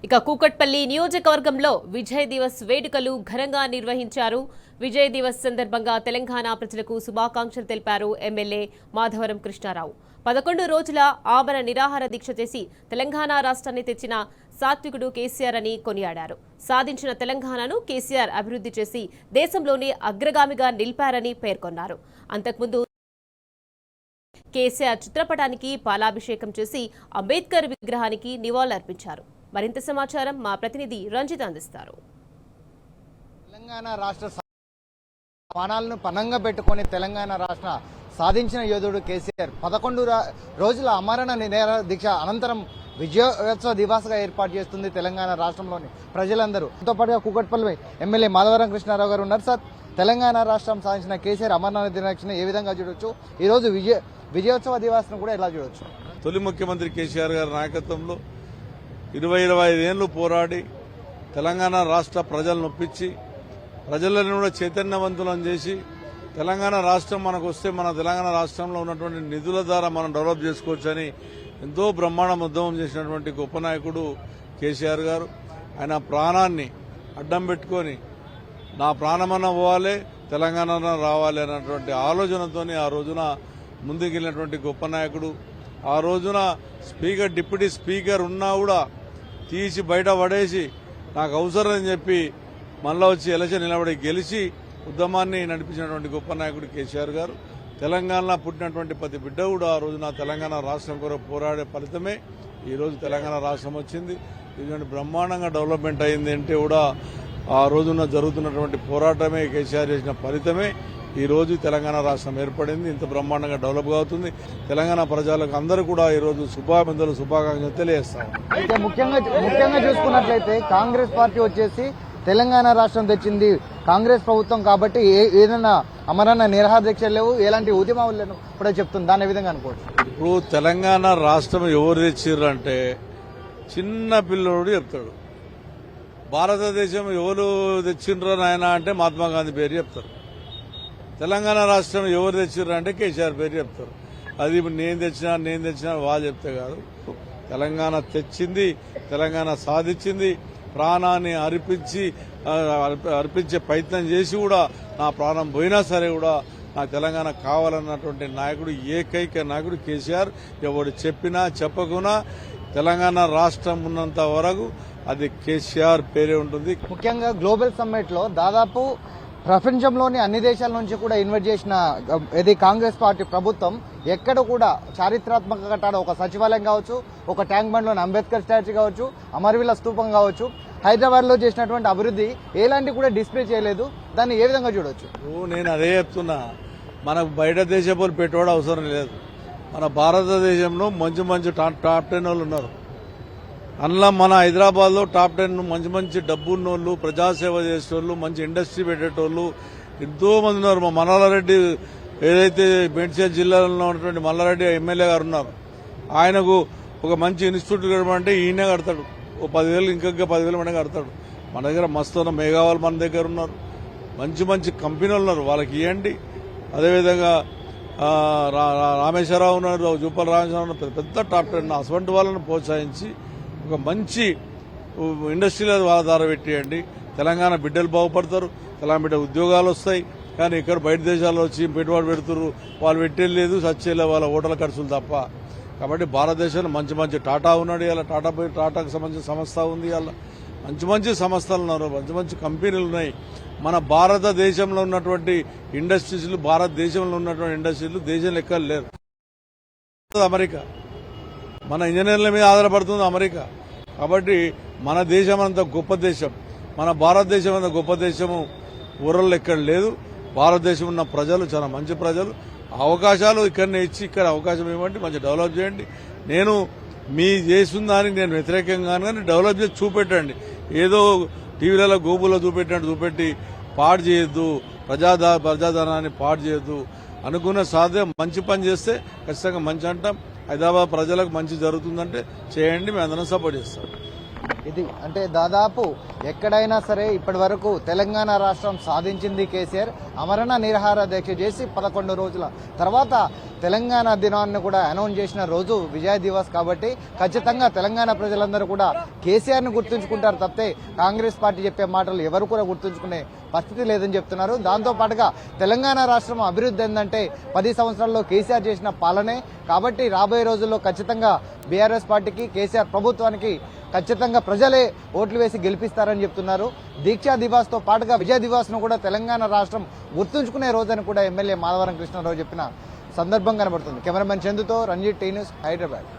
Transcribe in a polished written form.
ఇక కూకట్పల్లి నియోజకవర్గంలో విజయ్ దివస్ వేడుకలు ఘనంగా నిర్వహించారు. విజయ్ దివస్ సందర్భంగా తెలంగాణ ప్రజలకు శుభాకాంక్షలు తెలిపారు ఎమ్మెల్యే మాధవరం కృష్ణారావు. 11 రోజుల ఆమరణ నిరాహార దీక్ష చేసి తెలంగాణ రాష్ట్రాన్ని తెచ్చిన సాత్వికుడు కేసీఆర్ అని కొనియాడారు. సాధించిన తెలంగాణను కేసీఆర్ అభివృద్ధి చేసి దేశంలోనే అగ్రగామిగా నిలిపారని పేర్కొన్నారు. అంతకుముందు కేసీఆర్ చిత్రపటానికి పాలాభిషేకం చేసి అంబేద్కర్ విగ్రహానికి నివాళులర్పించారు. మరింత సమాచారం మా ప్రతినిధి రంజిత్ అందిస్తారు. తెలంగాణ రాష్ట్ర ప్రమాణాలను పనంగా పెట్టుకుని తెలంగాణ రాష్ట్ర సాధించిన యోధుడు కేసీఆర్ 11 రోజుల ఆమరణ నిరాహార దీక్ష అనంతరం విజయోత్సవ దివాస్గా ఏర్పాటు చేస్తుంది తెలంగాణ రాష్ట్రంలోని ప్రజలందరూ. దాంతో పాటుగా కూకట్పల్లి ఎమ్మెల్యే మాధవరం కృష్ణారావు గారు ఉన్నారు. సార్, తెలంగాణ రాష్ట్రం సాధించిన కేసీఆర్ అమరణ దీక్షను ఏ విధంగా చూడొచ్చు? ఈరోజు విజయోత్సవ దివాస్ను కూడా ఎలా చూడొచ్చు? తొలి ముఖ్యమంత్రి కేసీఆర్ గారి నాయకత్వంలో 25 ఏళ్లు పోరాడి తెలంగాణ రాష్ట్ర ప్రజలను ఒప్పించి ప్రజలను కూడా చైతన్యవంతులను చేసి తెలంగాణ రాష్ట్రం మనకు వస్తే మన తెలంగాణ రాష్ట్రంలో ఉన్నటువంటి నిధుల ద్వారా మనం డెవలప్ చేసుకోవచ్చని ఎంతో బ్రహ్మాండ ఉద్యమం చేసినటువంటి గొప్ప నాయకుడు కేసీఆర్ గారు. ఆయన ప్రాణాన్ని అడ్డం పెట్టుకొని నా ప్రాణమన్న పోవాలి, తెలంగాణ రావాలి అన్నటువంటి ఆలోచనతోని ఆ రోజున ముందుకెళ్ళినటువంటి గొప్ప నాయకుడు. ఆ రోజున స్పీకర్ డిప్యూటీ స్పీకర్ ఉన్నా కూడా తీసి బయట పడేసి నాకు అవసరం అని చెప్పి మళ్ళా వచ్చి ఎలక్షన్ నిలబడి గెలిచి ఉద్యమాన్ని నడిపించినటువంటి గొప్ప నాయకుడు కేసీఆర్ గారు. తెలంగాణలో పుట్టినటువంటి ప్రతి బిడ్డ కూడా ఆ రోజున తెలంగాణ రాష్ట్రం కొరకు పోరాడే ఫలితమే ఈరోజు తెలంగాణ రాష్ట్రం వచ్చింది. ఇటువంటి బ్రహ్మాండంగా డెవలప్మెంట్ అయింది అంటే కూడా ఆ రోజున జరుగుతున్నటువంటి పోరాటమే కేసీఆర్ చేసిన ఫలితమే ఈ రోజు తెలంగాణ రాష్ట్రం ఏర్పడింది. ఇంత బ్రహ్మాండంగా డెవలప్ అవుతుంది. తెలంగాణ ప్రజలకు అందరూ కూడా ఈ రోజు శుభాకాంక్షలు తెలియజేస్తాం. అయితే ముఖ్యంగా చూసుకున్నట్లయితే కాంగ్రెస్ పార్టీ వచ్చేసి తెలంగాణ రాష్ట్రం తెచ్చింది కాంగ్రెస్ ప్రభుత్వం కాబట్టి ఏదైనా అమరణ నిరాహార దీక్షలు లేవు, ఎలాంటి ఉద్యమాలు లేవు కూడా చెప్తుంది. దాని విధంగా అనుకోవచ్చు. ఇప్పుడు తెలంగాణ రాష్ట్రం ఎవరు తెచ్చిర్రు అంటే చిన్న పిల్లోడు చెప్తాడు. భారతదేశం ఎవరు తెచ్చిండ్రో నాయన అంటే మహాత్మా గాంధీ పేరు చెప్తారు. తెలంగాణ రాష్ట్రం ఎవరు తెచ్చిర్రు అంటే కేసీఆర్ పేరు చెప్తారు. అది నేను తెచ్చినా వాళ్ళు చెప్తే కాదు. తెలంగాణ తెచ్చింది, తెలంగాణ సాధించింది, ప్రాణాన్ని అర్పించే ప్రయత్నం చేసి కూడా నా ప్రాణం పోయినా సరే కూడా నాకు తెలంగాణ కావాలన్నటువంటి నాయకుడు ఏకైక నాయకుడు కేసీఆర్. ఎవడు చెప్పినా చెప్పకున్నా తెలంగాణ రాష్ట్రం ఉన్నంత వరకు అది కేసీఆర్ పేరే ఉంటుంది. ముఖ్యంగా గ్లోబల్ సమ్మిట్ లో దాదాపు ప్రపంచంలోని అన్ని దేశాల నుంచి కూడా ఇన్వైట్ చేసిన ఇది కాంగ్రెస్ పార్టీ ప్రభుత్వం ఎక్కడ కూడా చారిత్రాత్మక కట్టాడు ఒక సచివాలయం కావచ్చు, ఒక ట్యాంక్ బండ్లోని అంబేద్కర్ స్టాచ్యూ కావచ్చు, అమరవీల స్తూపం కావచ్చు, హైదరాబాద్ లో చేసినటువంటి అభివృద్ధి ఎలాంటి కూడా డిస్ప్లే చేయలేదు. దాన్ని ఏ విధంగా చూడొచ్చు? నేను అదే చెప్తున్నా, మనకు బయట దేశపు పెట్టుబడి అవసరం లేదు. మన భారతదేశంలో మంచి టాప్ 10 వాళ్ళు ఉన్నారు. అందులో మన హైదరాబాద్ లో టాప్ 10 మంచి డబ్బున్నోళ్ళు, ప్రజాసేవ చేసేటోళ్ళు, మంచి ఇండస్ట్రీ పెట్టేటోళ్ళు ఎంతో మంది ఉన్నారు. మా మల్లారెడ్డి ఏదైతే మేడ్చల్ జిల్లాలో ఉన్నటువంటి మల్లారెడ్డి ఎమ్మెల్యే గారు ఉన్నారు. ఆయనకు ఒక మంచి ఇన్స్టిట్యూట్ కట్టమంటే ఈయనే కడతాడు. ఓ 10,000 ఇంకా 10,000 మంది కడతాడు. మన దగ్గర మస్తు ఉన్న మేఘావాళ్ళు మన దగ్గర ఉన్నారు. మంచి కంపెనీలు ఉన్నారు, వాళ్ళకి ఇవ్వండి. అదేవిధంగా రామేశ్వరరావు ఉన్నారు, జూపల్ రామేశ్వరరావు పెద్ద టాప్ 10 అటువంటి వాళ్ళని ప్రోత్సహించి ఒక మంచి ఇండస్ట్రీలో వాళ్ళ ద్వారా పెట్టేయండి. తెలంగాణ బిడ్డలు బాగుపడతారు, తెలంగాణ బిడ్డ ఉద్యోగాలు వస్తాయి. కానీ ఇక్కడ బయట దేశాల్లో వచ్చి పెట్టుబడి పెడుతున్నారు, వాళ్ళు పెట్టేది సచ్చేలే వాళ్ళ హోటల్ ఖర్చులు తప్ప. కాబట్టి భారతదేశంలో మంచి టాటా ఉన్నాడు, ఇలా టాటాకు సంబంధించిన సంస్థ ఉంది, ఇలా మంచి సంస్థలు ఉన్నారు, మంచి కంపెనీలు ఉన్నాయి. మన భారతదేశంలో ఉన్నటువంటి ఇండస్ట్రీస్లు, భారతదేశంలో ఉన్నటువంటి ఇండస్ట్రీలు దేశంలో ఎక్కడ లేరు. అమెరికా మన ఇంజనీర్ల మీద ఆధారపడుతుంది అమెరికా. కాబట్టి మన దేశం అంత గొప్ప దేశం, మన భారతదేశం అంత గొప్ప దేశము ఊరల్లో ఎక్కడ లేదు. భారతదేశం ఉన్న ప్రజలు చాలా మంచి ప్రజలు. అవకాశాలు ఇక్కడనే ఇచ్చి ఇక్కడ అవకాశం ఇవ్వండి, మంచి డెవలప్ చేయండి. నేను మీ చేసిన దానికి నేను వ్యతిరేకంగా కానీ డెవలప్ చేసి చూపెట్టండి. ఏదో టీవీలలో గోబులో చూపెట్టి పాడు చేయొద్దు, ప్రజాధనాన్ని పాడు చేయొద్దు. అనుకున్న సాధ్యం మంచి పని చేస్తే ఖచ్చితంగా మంచి అంటాం. హైదరాబాద్ ప్రజలకు మంచి జరుగుతుందంటే చేయండి, మేము అందరం సపోర్ట్ చేస్తాం. ఇది అంటే దాదాపు ఎక్కడైనా సరే ఇప్పటి వరకు తెలంగాణ రాష్ట్రం సాధించింది కేసీఆర్. అమరణ నిరాహార దీక్ష చేసి 11 రోజుల తర్వాత తెలంగాణ దినాన్ని కూడా అనౌన్స్ చేసిన రోజు విజయ దివస్ కాబట్టి ఖచ్చితంగా తెలంగాణ ప్రజలందరూ కూడా కేసీఆర్ని గుర్తుంచుకుంటారు తప్పితే కాంగ్రెస్ పార్టీ చెప్పే మాటలు ఎవరు కూడా గుర్తుంచుకునే పరిస్థితి లేదని చెప్తున్నారు. దాంతో పాటుగా తెలంగాణ రాష్ట్రం అభివృద్ధి ఏంటంటే 10 సంవత్సరాల్లో కేసీఆర్ చేసిన పాలనే కాబట్టి రాబోయే రోజుల్లో ఖచ్చితంగా బీఆర్ఎస్ పార్టీకి కేసీఆర్ ప్రభుత్వానికి ఖచ్చితంగా ప్రజలే ఓట్లు వేసి గెలిపిస్తారని చెప్తున్నారు. దీక్షా దివాస్ తో పాటుగా విజయ దివాస్ ను కూడా తెలంగాణ రాష్ట్రం గుర్తుంచుకునే రోజని కూడా ఎమ్మెల్యే మాధవరం కృష్ణారావు చెప్పిన సందర్భం కనబడుతుంది. కెమెరామెన్ చందుతో రంజిత్ టీ న్యూస్, హైదరాబాద్.